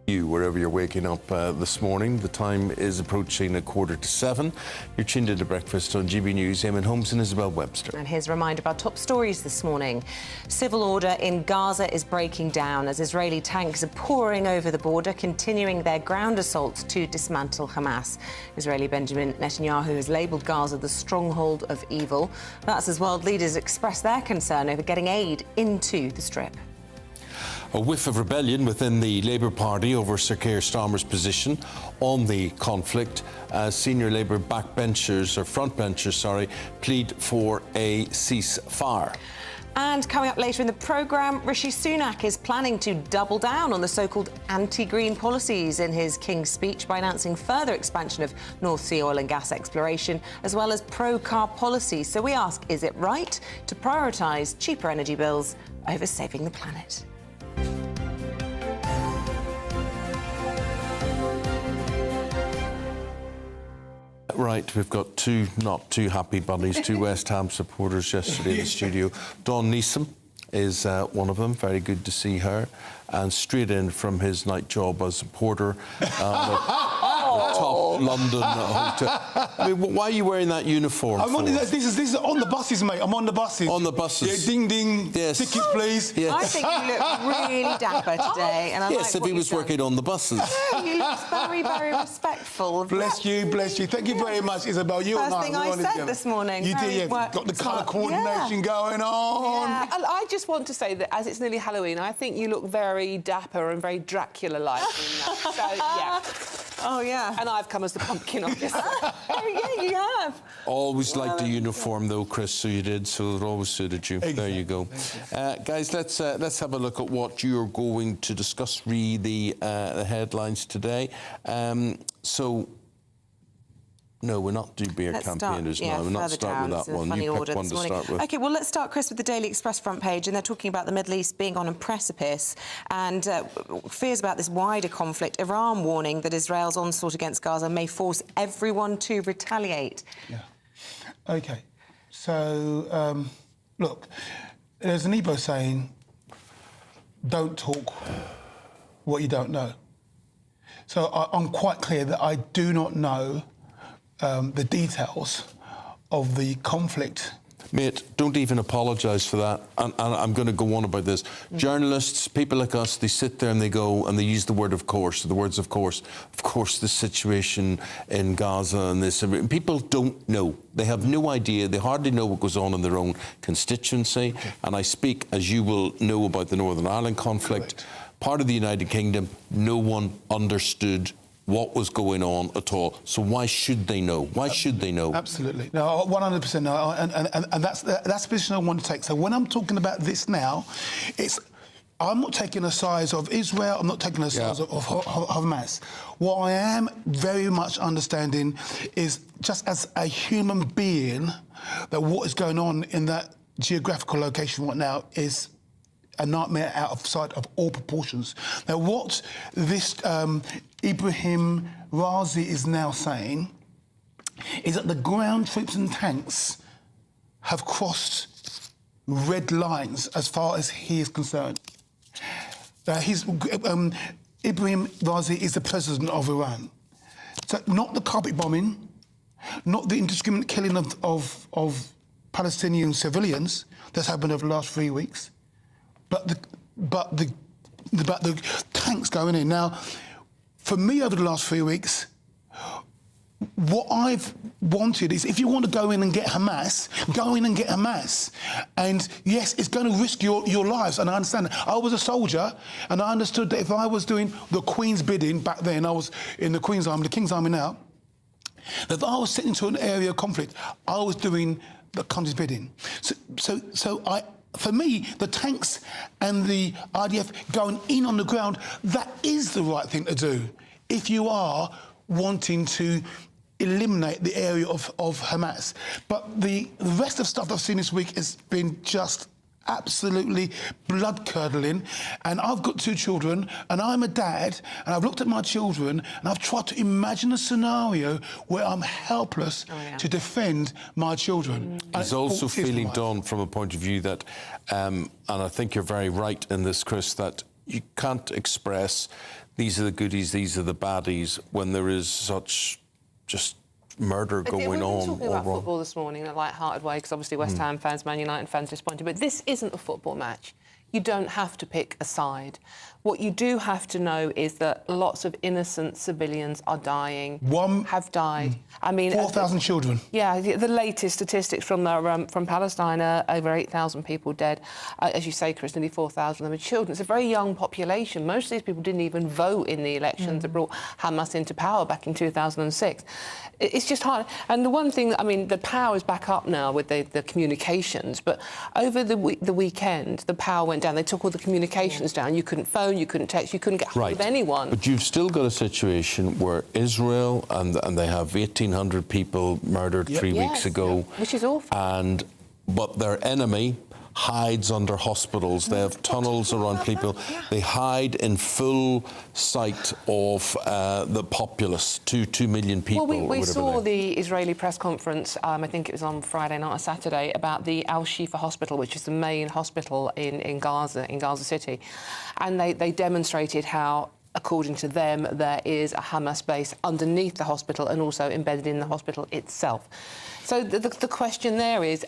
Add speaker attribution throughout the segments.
Speaker 1: You, wherever you're waking up this morning. The time is approaching 7:15. You're tuned into breakfast on GB News. Eamonn Holmes and Isabel Webster.
Speaker 2: And here's a reminder of our top stories this morning. Civil order in Gaza is breaking down as Israeli tanks are pouring over the border, continuing their ground assaults to dismantle Hamas. Israeli Benjamin Netanyahu has labelled Gaza the stronghold of evil. That's as world leaders express their concern over getting aid into the Strip.
Speaker 1: A whiff of rebellion within the Labour Party over Sir Keir Starmer's position on the conflict as senior Labour frontbenchers, plead for a ceasefire.
Speaker 2: And coming up later in the programme, Rishi Sunak is planning to double down on the so-called anti-green policies in his King's speech by announcing further expansion of North Sea oil and gas exploration, as well as pro-car policy. So we ask, is it right to prioritise cheaper energy bills over saving the planet?
Speaker 1: Right, we've got two not too happy buddies, two West Ham supporters yesterday in the studio. Dawn Neeson is one of them, very good to see her. And straight in from his night job as a porter top London hotel. I mean, why are you wearing that uniform?
Speaker 3: This is on the buses, mate. I'm on the buses.
Speaker 1: On the buses.
Speaker 3: Yeah, ding ding.
Speaker 1: Yes.
Speaker 3: Tickets, please.
Speaker 1: Yes.
Speaker 2: I think you look really dapper today, and I
Speaker 1: yes, if he was working on the buses.
Speaker 2: He looks very, very respectful.
Speaker 3: Bless you, bless you. Thank you very much, Isabel. You
Speaker 2: First
Speaker 3: and
Speaker 2: thing I said this morning.
Speaker 3: You did, yeah. Got the colour coordination going on.
Speaker 4: Yeah. And I just want to say that as it's nearly Halloween, I think you look very dapper and very Dracula-like in that. So, yeah.
Speaker 2: Oh, yeah.
Speaker 4: And I've come as the pumpkin, obviously.
Speaker 2: Oh, yeah, you have.
Speaker 1: Always liked the uniform, though, Chris, so you did, so it always suited you. Exactly. There you go. Guys, let's have a look at what you're going to discuss. Read the headlines today. No, we're not Do Beer campaigners now. We're not starting with that one. You pick one to start with.
Speaker 2: OK, well, let's start, Chris, with the Daily Express front page. And they're talking about the Middle East being on a precipice and fears about this wider conflict. Iran warning that Israel's onslaught against Gaza may force everyone to retaliate.
Speaker 3: Yeah. OK. So, look, there's an Igbo saying, don't talk what you don't know. So I'm quite clear that I do not know the details of the conflict.
Speaker 1: Mate, don't even apologise for that. And I'm going to go on about this. Journalists, people like us, they sit there and they go and they use the word of course, the words of course. Of course, the situation in Gaza and this. People don't know. They have no idea. They hardly know what goes on in their own constituency. Okay. And I speak, as you will know, about the Northern Ireland conflict. Correct. Part of the United Kingdom, no one understood what was going on at all. So why should they know? Why should they know?
Speaker 3: Absolutely. No, 100%. No, and that's the position I want to take. So when I'm talking about this now, I'm not taking a side of Israel. I'm not taking a side of Hamas. What I am very much understanding is, just as a human being, that what is going on in that geographical location right now is a nightmare out of sight of all proportions. Now, what this Ibrahim Razi is now saying is that the ground troops and tanks have crossed red lines as far as he is concerned. Ibrahim Razi is the president of Iran. So not the carpet bombing, not the indiscriminate killing of Palestinian civilians that's happened over the last 3 weeks, but the tanks going in. Now, for me, over the last 3 weeks, what I've wanted is, if you want to go in and get Hamas, go in and get Hamas. And yes, it's going to risk your lives, and I understand that. I was a soldier, and I understood that if I was doing the Queen's bidding back then, I was in the Queen's Army, the King's Army now, that if I was sitting to an area of conflict, I was doing the country's bidding. For me, the tanks and the IDF going in on the ground, that is the right thing to do if you are wanting to eliminate the area of Hamas. But the rest of stuff I've seen this week has been just absolutely blood-curdling. And I've got 2 children, and I'm a dad, and I've looked at my children, and I've tried to imagine a scenario where I'm helpless to defend my children.
Speaker 1: He's also feeling, Dawn, from a point of view that, and I think you're very right in this, Chris, that you can't express these are the goodies, these are the baddies when there is such just murder going
Speaker 4: We've been
Speaker 1: on.
Speaker 4: talking about football this morning in a light-hearted way because obviously West Ham fans, Man United fans disappointed. But this isn't a football match. You don't have to pick a side. What you do have to know is that lots of innocent civilians are dying, have died. I mean,
Speaker 3: 4,000 children.
Speaker 4: Yeah, the latest statistics from Palestine are over 8,000 people dead. As you say, Chris, nearly 4,000 of them are children. It's a very young population. Most of these people didn't even vote in the elections that brought Hamas into power back in 2006. It's just hard. And the one thing, I mean, the power is back up now with the communications, but over the weekend, the power went down. They took all the communications down. You couldn't phone, you couldn't text, you couldn't get hold of anyone.
Speaker 1: But you've still got a situation where Israel, and they have 1,800 people murdered 3 weeks ago.
Speaker 4: Which is awful.
Speaker 1: But their enemy hides under hospitals. They have tunnels around people. They hide in full sight of the populace, 2 million people.
Speaker 4: Well, we saw the Israeli press conference, I think it was on Friday night or Saturday, about the Al-Shifa hospital, which is the main hospital in Gaza City. And they demonstrated how, according to them, there is a Hamas base underneath the hospital and also embedded in the hospital itself. So the question there is,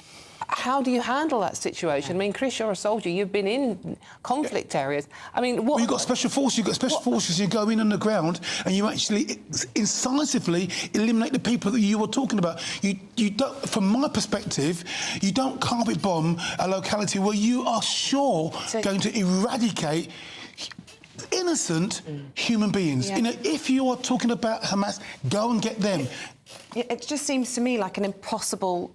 Speaker 4: how do you handle that situation? I mean, Chris, you're a soldier. You've been in conflict areas. I mean, what...
Speaker 3: Well, you've got special forces. You've got special forces. You go in on the ground and you actually incisively eliminate the people that you were talking about. You don't, from my perspective, you don't carpet bomb a locality where you are sure going to eradicate innocent human beings. You know, if you are talking about Hamas, go and get them.
Speaker 2: It just seems to me like an impossible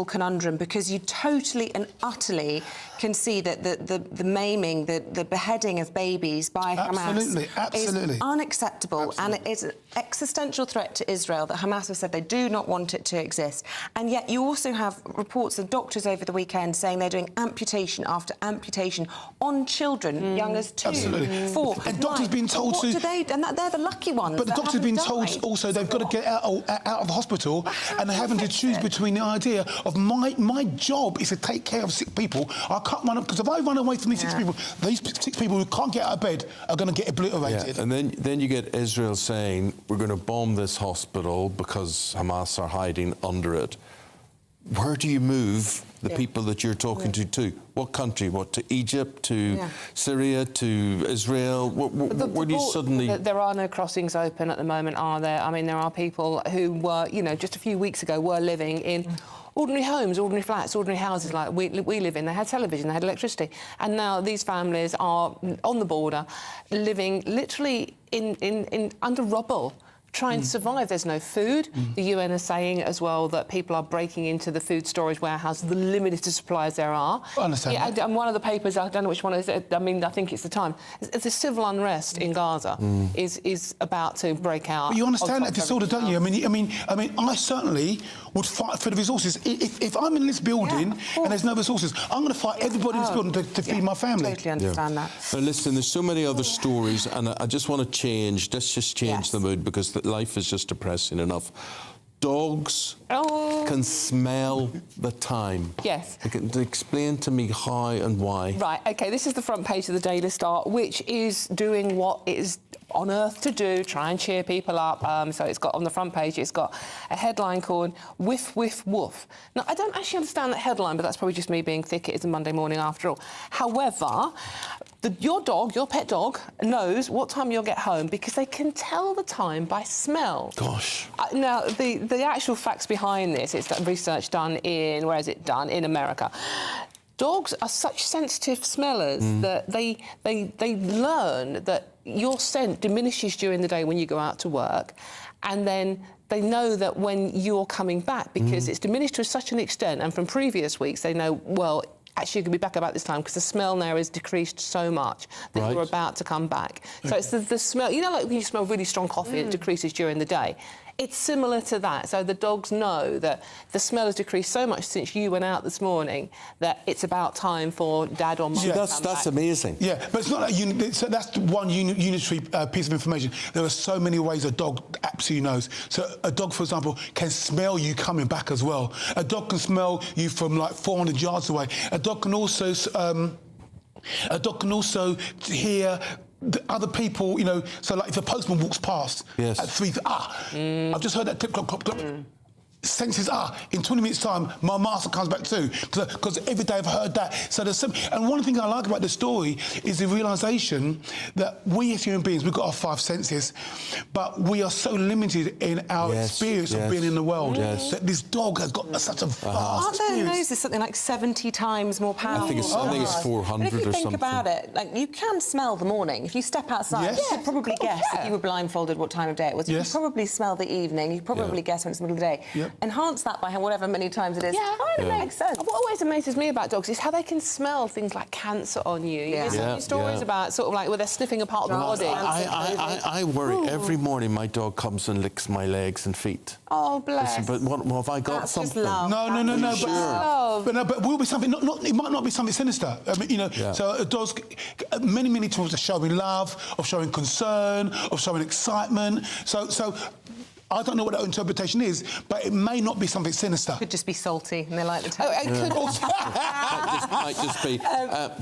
Speaker 2: conundrum, because you totally and utterly can see that the maiming, the beheading of babies by Hamas is unacceptable, and it is an existential threat to Israel that Hamas have said they do not want it to exist. And yet you also have reports of doctors over the weekend saying they're doing amputation after amputation on children, young as 2, 4.
Speaker 3: And doctors being told to...
Speaker 2: And they're the lucky ones.
Speaker 3: But the doctors being told also they've got to get out of the hospital, and they're having to choose between the idea of my job is to take care of sick people. I can't run up, because if I run away from these 6 people, these 6 people who can't get out of bed are going to get obliterated.
Speaker 1: Yeah. And then you get Israel saying we're going to bomb this hospital because Hamas are hiding under it. Where do you move the people that you're talking to? What country? What, to Egypt, to Syria, to Israel? Where do you suddenly...
Speaker 4: There are no crossings open at the moment, are there? I mean, there are people who were, you know, just a few weeks ago were living in ordinary homes, ordinary flats, ordinary houses like we live in. They had television, they had electricity. And now these families are on the border, living literally in under rubble, trying to survive. There's no food. The UN is saying as well that people are breaking into the food storage warehouse, the limited supplies there are.
Speaker 3: I understand that.
Speaker 4: And one of the papers, I don't know which one is it, I mean, I think it's the Time. The civil unrest in Gaza is about to break out.
Speaker 3: But you understand that disorder, don't you? I mean, I certainly would fight for the resources. If I'm in this building and there's no resources, I'm going to fight everybody in this building to feed my family.
Speaker 2: Totally understand that.
Speaker 1: But listen, there's so many other stories, and I just want to change. Let's just change the mood, because life is just depressing enough. Dogs can smell the time.
Speaker 4: Yes.
Speaker 1: Explain to me how and why.
Speaker 4: Right, OK, this is the front page of the Daily Star, which is doing what it is on earth to do, try and cheer people up. So it's got, on the front page, it's got a headline called Whiff, Whiff, Woof. Now, I don't actually understand that headline, but that's probably just me being thick. It is a Monday morning after all. However, your dog, your pet dog, knows what time you'll get home because they can tell the time by smell.
Speaker 1: Gosh.
Speaker 4: Now, the actual facts behind this, it's research done in, where is it done? In America. Dogs are such sensitive smellers that they learn that your scent diminishes during the day when you go out to work, and then they know that when you're coming back, because it's diminished to such an extent, and from previous weeks they know, well, actually you can be back about this time because the smell now is decreased so much that you're about to come back. So it's the smell, you know, like when you smell really strong coffee, it decreases during the day. It's similar to that. So the dogs know that the smell has decreased so much since you went out this morning that it's about time for Dad or Mum to come back.
Speaker 1: That's amazing.
Speaker 3: Yeah, but it's not like so that's one unitary piece of information. There are so many ways a dog absolutely knows. So a dog, for example, can smell you coming back as well. A dog can smell you from like 400 yards away. A dog can also A dog can also hear the other people, you know, so like if a postman walks past
Speaker 1: Yes.
Speaker 3: at 3, I've just heard that clip, clop, clop, clop. Senses, in 20 minutes' time, my master comes back too. Because every day I've heard that. So there's and one thing I like about the story is the realisation that we as human beings, we've got our 5 senses, but we are so limited in our experience of being in the world that this dog has got such a vast
Speaker 2: Aren't their
Speaker 3: experience.
Speaker 2: noses something like 70 times more powerful?
Speaker 1: I think it's
Speaker 2: than ours?
Speaker 1: 400
Speaker 2: and if you
Speaker 1: or
Speaker 2: think
Speaker 1: something.
Speaker 2: about it, like you can smell the morning. If you step outside,
Speaker 3: Yes.
Speaker 2: you could probably guess if you were blindfolded what time of day it was. You
Speaker 3: Yes.
Speaker 2: could probably smell the evening. You could probably guess when it's the middle of the day.
Speaker 3: Yep.
Speaker 2: Enhance that by however many times it is.
Speaker 4: Yeah.
Speaker 2: Kind of makes sense.
Speaker 4: What always amazes me about dogs is how they can smell things like cancer on you. You hear so many stories about sort of like where they're sniffing a part of the body.
Speaker 1: I worry every morning my dog comes and licks my legs and feet.
Speaker 4: Oh, bless.
Speaker 1: Listen, but what have I got?
Speaker 2: That's
Speaker 1: something?
Speaker 2: just love.
Speaker 3: No, but will be something. Not it might not be something sinister. I mean, you know. So dogs, many times are showing love, of showing concern, of showing excitement. So. I don't know what that interpretation is, but it may not be something sinister.
Speaker 2: Could just be salty and they like the taste.
Speaker 4: Oh, it could also.
Speaker 1: might just be.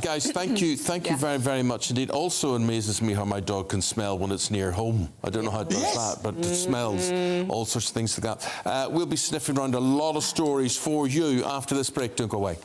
Speaker 1: Guys, thank you very, very much indeed. Also amazes me how my dog can smell when it's near home. I don't know how it does that, but it smells. All sorts of things like that. We'll be sniffing around a lot of stories for you after this break. Don't go away.